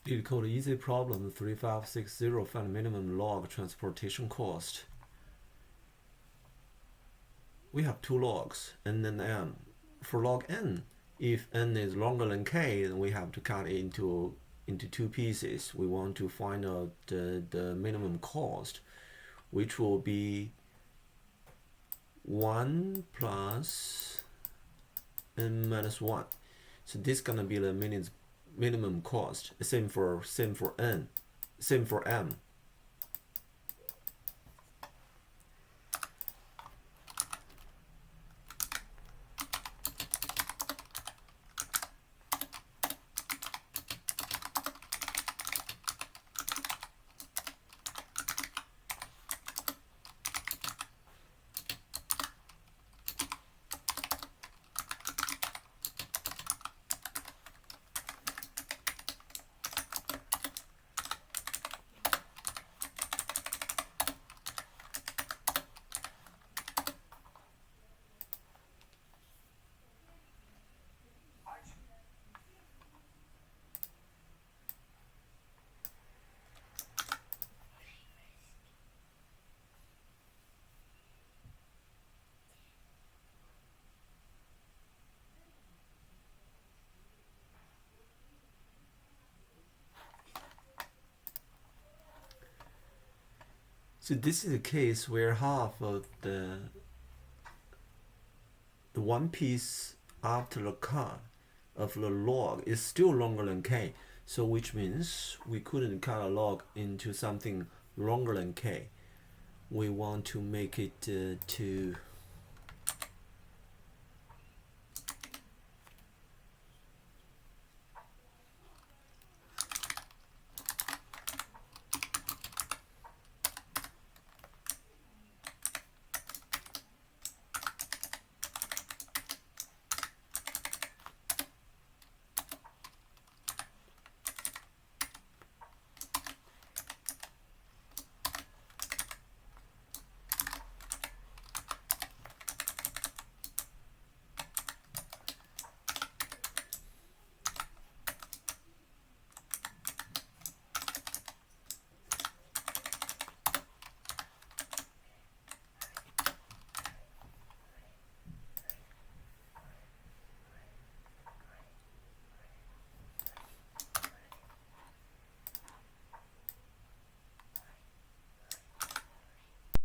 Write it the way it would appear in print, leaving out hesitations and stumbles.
Leetcode easy problem 3560, find minimum log transportation cost. We have two logs, n and m. For log n, if n is longer than k, then we have to cut it into two pieces. We want to find out the minimum cost, which will be 1 plus n minus 1. So this is gonna be the minimum cost. Same for n, same for m. So this is a case where half of the one piece after the cut of the log is still longer than k. So which means we couldn't cut a log into something longer than k. We want to make it to